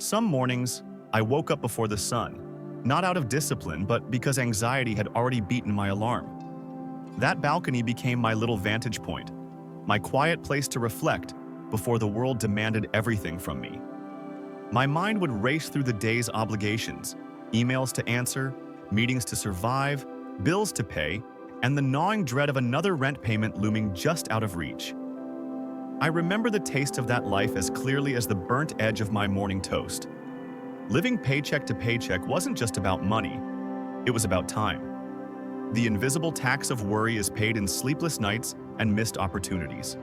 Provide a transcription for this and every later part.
Some mornings, I woke up before the sun, not out of discipline, but because anxiety had already beaten my alarm. That balcony became my little vantage point, my quiet place to reflect before the world demanded everything from me. My mind would race through the day's obligations, emails to answer, meetings to survive, bills to pay, and the gnawing dread of another rent payment looming just out of reach. I remember the taste of that life as clearly as the burnt edge of my morning toast. Living paycheck to paycheck wasn't just about money, it was about time. The invisible tax of worry is paid in sleepless nights and missed opportunities.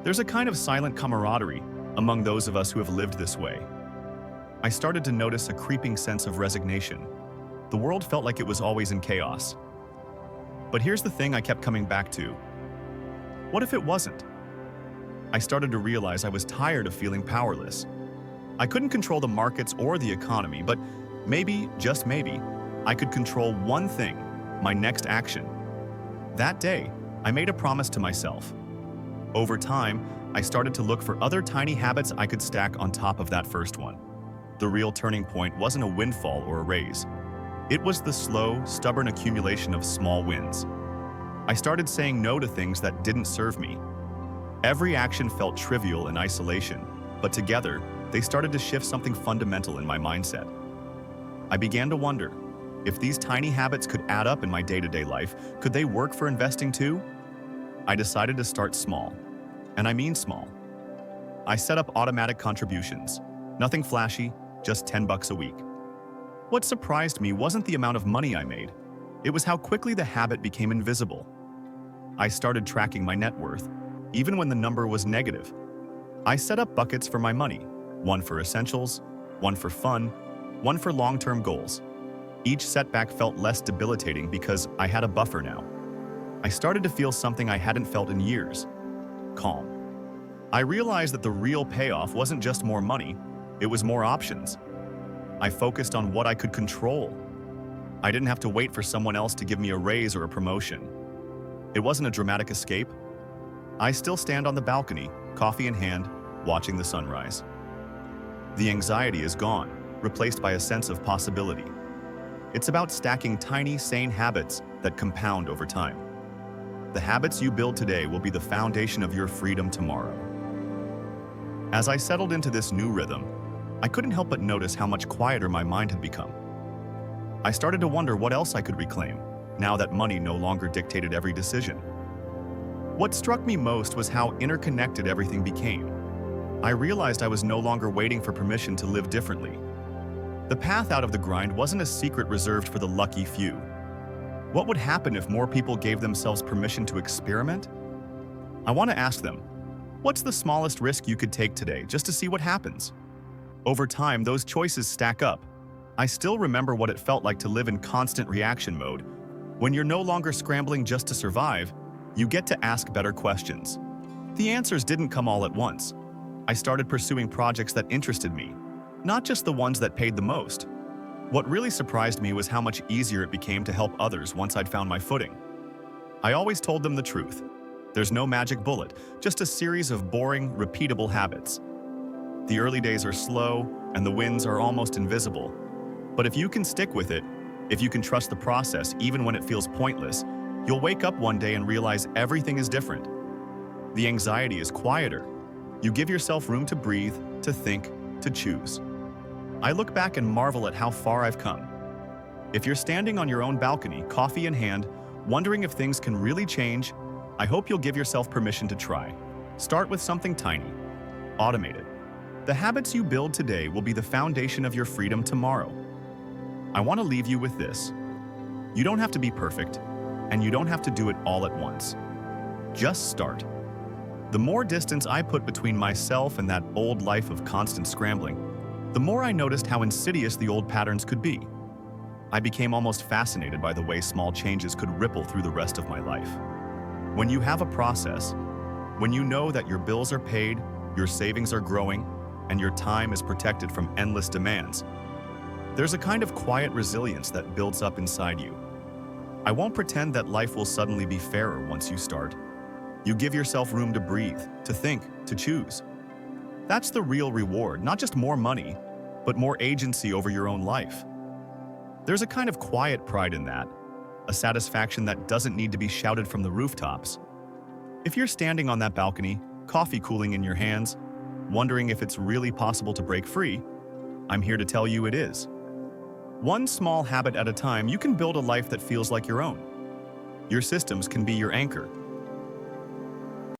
There's a kind of silent camaraderie among those of us who have lived this way. I started to notice a creeping sense of resignation. The world felt like it was always in chaos. But here's the thing I kept coming back to. What if it wasn't? I started to realize I was tired of feeling powerless. I couldn't control the markets or the economy, but maybe, just maybe, I could control one thing, my next action. That day, I made a promise to myself. Over time, I started to look for other tiny habits I could stack on top of that first one. The real turning point wasn't a windfall or a raise. It was the slow, stubborn accumulation of small wins. I started saying no to things that didn't serve me. Every action felt trivial in isolation, but together, they started to shift something fundamental in my mindset. I began to wonder, if these tiny habits could add up in my day-to-day life, could they work for investing too? I decided to start small, and I mean small. I set up automatic contributions, nothing flashy, just $10 a week. What surprised me wasn't the amount of money I made, it was how quickly the habit became invisible. I started tracking my net worth, even when the number was negative. I set up buckets for my money, one for essentials, one for fun, one for long-term goals. Each setback felt less debilitating because I had a buffer now. I started to feel something I hadn't felt in years: calm. I realized that the real payoff wasn't just more money, it was more options. I focused on what I could control. I didn't have to wait for someone else to give me a raise or a promotion. It wasn't a dramatic escape. I still stand on the balcony, coffee in hand, watching the sunrise. The anxiety is gone, replaced by a sense of possibility. It's about stacking tiny, sane habits that compound over time. The habits you build today will be the foundation of your freedom tomorrow. As I settled into this new rhythm, I couldn't help but notice how much quieter my mind had become. I started to wonder what else I could reclaim, now that money no longer dictated every decision. What struck me most was how interconnected everything became. I realized I was no longer waiting for permission to live differently. The path out of the grind wasn't a secret reserved for the lucky few. What would happen if more people gave themselves permission to experiment? I want to ask them, what's the smallest risk you could take today just to see what happens? Over time, those choices stack up. I still remember what it felt like to live in constant reaction mode. When you're no longer scrambling just to survive, you get to ask better questions. The answers didn't come all at once. I started pursuing projects that interested me, not just the ones that paid the most. What really surprised me was how much easier it became to help others once I'd found my footing. I always told them the truth. There's no magic bullet, just a series of boring, repeatable habits. The early days are slow, and the wins are almost invisible. But if you can stick with it, if you can trust the process even when it feels pointless, you'll wake up one day and realize everything is different. The anxiety is quieter. You give yourself room to breathe, to think, to choose. I look back and marvel at how far I've come. If you're standing on your own balcony, coffee in hand, wondering if things can really change, I hope you'll give yourself permission to try. Start with something tiny. Automate it. The habits you build today will be the foundation of your freedom tomorrow. I want to leave you with this. You don't have to be perfect, and you don't have to do it all at once. Just start. The more distance I put between myself and that old life of constant scrambling, the more I noticed how insidious the old patterns could be. I became almost fascinated by the way small changes could ripple through the rest of my life. When you have a process, when you know that your bills are paid, your savings are growing, and your time is protected from endless demands, there's a kind of quiet resilience that builds up inside you. I won't pretend that life will suddenly be fairer once you start. You give yourself room to breathe, to think, to choose. That's the real reward, not just more money, but more agency over your own life. There's a kind of quiet pride in that, a satisfaction that doesn't need to be shouted from the rooftops. If you're standing on that balcony, coffee cooling in your hands, wondering if it's really possible to break free, I'm here to tell you it is. One small habit at a time, you can build a life that feels like your own. Your systems can be your anchor,